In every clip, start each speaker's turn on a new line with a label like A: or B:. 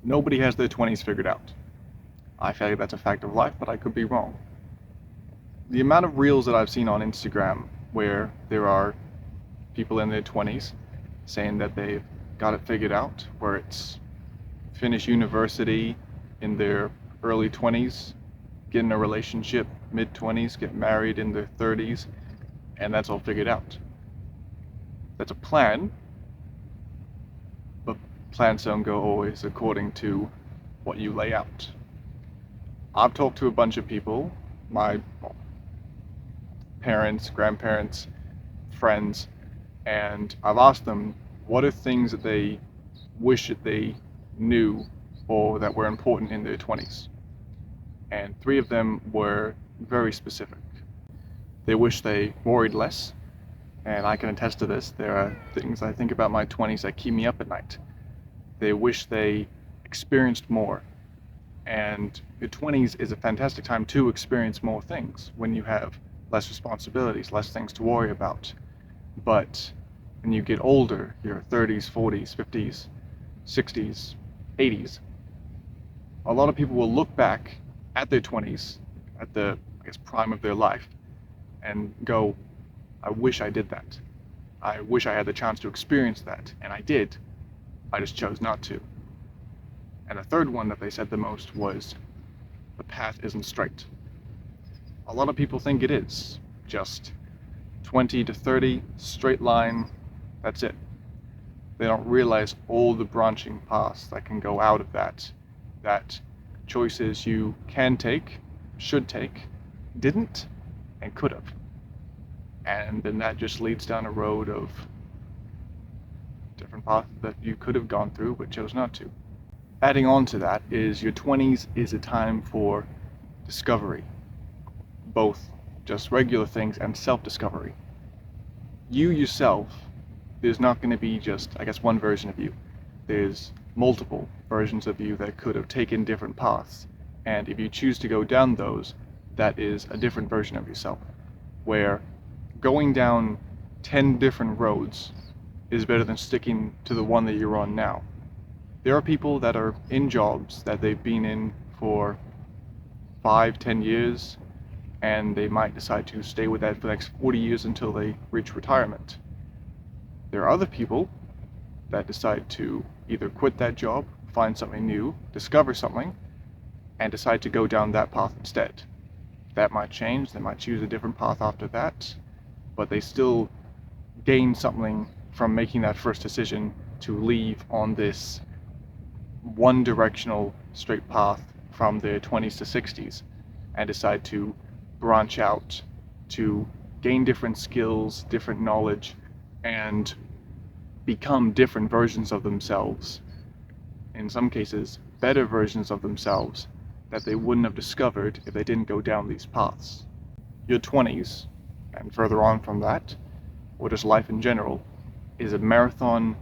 A: Nobody has their 20s figured out. I feel like that's a fact of life, but I could be wrong. The amount of reels that I've seen on Instagram where there are people in their 20s saying that they've got it figured out, where it's finish university in their early 20s, get in a relationship mid 20s, get married in their 30s, and that's all figured out. That's a plan, but plans don't go always according to what you lay out. I've talked to a bunch of people, my parents, grandparents, friends, and I've asked them what are things that they wish that they knew or that were important in their 20s. And three of them were very specific. They wish they worried less, and I can attest to this. There are things I think about my 20s that keep me up at night. They wish they experienced more. And your 20s is a fantastic time to experience more things when you have less responsibilities, less things to worry about. But when you get older, your 30s, 40s, 50s, 60s, 80s, a lot of people will look back at their 20s, at the, prime of their life, and go, I wish I did that. I wish I had the chance to experience that, and I did. I just chose not to. And the third one that they said the most was, the path isn't straight. A lot of people think it is. Just 20 to 30, straight line, that's it. They don't realize all the branching paths that can go out of that choices you can take, should take, didn't, and could have. And then that just leads down a road of different paths that you could have gone through but chose not to. Adding on to that is your 20s is a time for discovery, both just regular things and self-discovery. You yourself, there's not going to be just, one version of you. There's multiple versions of you that could have taken different paths. And if you choose to go down those, that is a different version of yourself. Where going down 10 different roads is better than sticking to the one that you're on now. There are people that are in jobs that they've been in for 5-10 years, and they might decide to stay with that for the next 40 years until they reach retirement. There are other people that decide to either quit that job, find something new, discover something, and decide to go down that path instead. That might change, they might choose a different path after that, but they still gain something from making that first decision to leave on this one-directional straight path from their 20s to 60s and decide to branch out, to gain different skills, different knowledge, and become different versions of themselves. In some cases, better versions of themselves that they wouldn't have discovered if they didn't go down these paths. Your 20s, and further on from that, or just life in general, is a marathon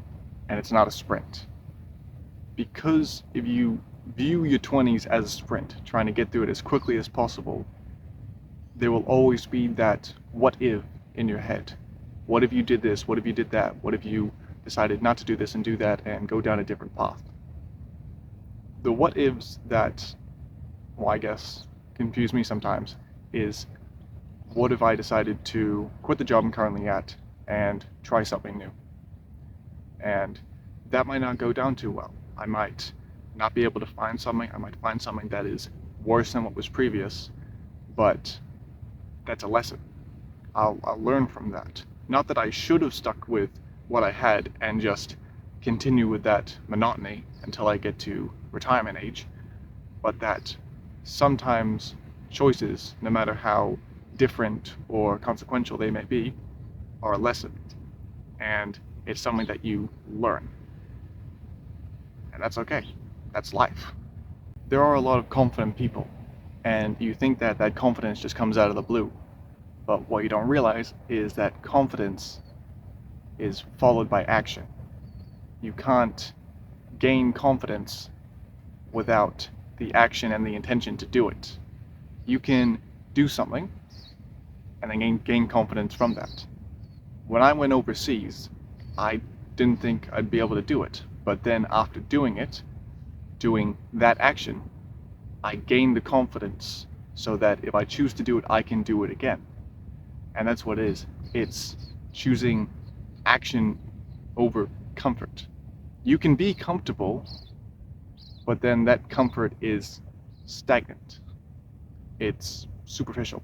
A: and it's not a sprint. Because if you view your 20s as a sprint, trying to get through it as quickly as possible, there will always be that what if in your head. What if you did this? What if you did that? What if you decided not to do this and do that and go down a different path? The what ifs that, confuse me sometimes is, what if I decided to quit the job I'm currently at and try something new? And that might not go down too well. I might not be able to find something. I might find something that is worse than what was previous, but that's a lesson. I'll learn from that. Not that I should have stuck with what I had and just continue with that monotony until I get to retirement age, but that sometimes choices, no matter how different or consequential they may be, are a lesson. And it's something that you learn. And that's okay. That's life. There are a lot of confident people, and you think that that confidence just comes out of the blue. But what you don't realize is that confidence is followed by action. You can't gain confidence without the action and the intention to do it. You can do something and then gain confidence from that. When I went overseas, I didn't think I'd be able to do it. But then after doing it, doing that action, I gain the confidence so that if I choose to do it, I can do it again. And that's what it is. It's choosing action over comfort. You can be comfortable, but then that comfort is stagnant. It's superficial.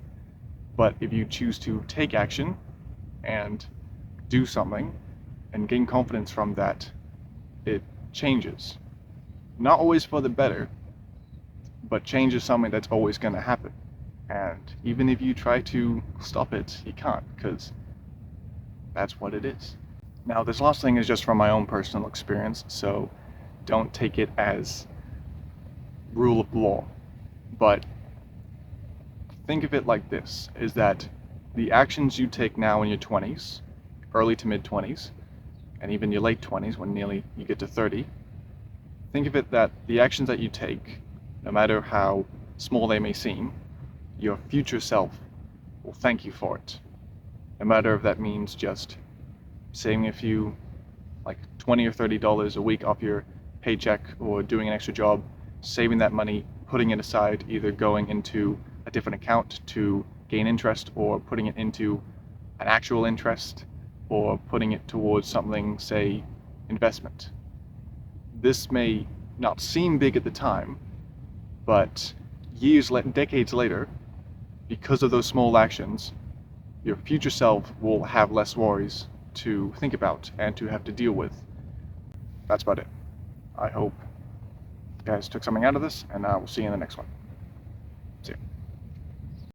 A: But if you choose to take action and do something and gain confidence from that, it changes. Not always for the better, but change is something that's always going to happen. And even if you try to stop it, you can't, because that's what it is. Now, this last thing is just from my own personal experience, so don't take it as rule of law. But think of it like this, is that the actions you take now in your 20s, early to mid 20s, and even your late 20s when nearly you get to 30, think of it that the actions that you take, no matter how small they may seem, your future self will thank you for it. No matter if that means just saving a few, like $20 or $30 a week off your paycheck, or doing an extra job, saving that money, putting it aside, either going into a different account to gain interest, or putting it into an actual interest, or putting it towards something, say, investment. This may not seem big at the time, but decades later, because of those small actions, your future self will have less worries to think about and to have to deal with. That's about it. I hope you guys took something out of this, and we'll see you in the next one.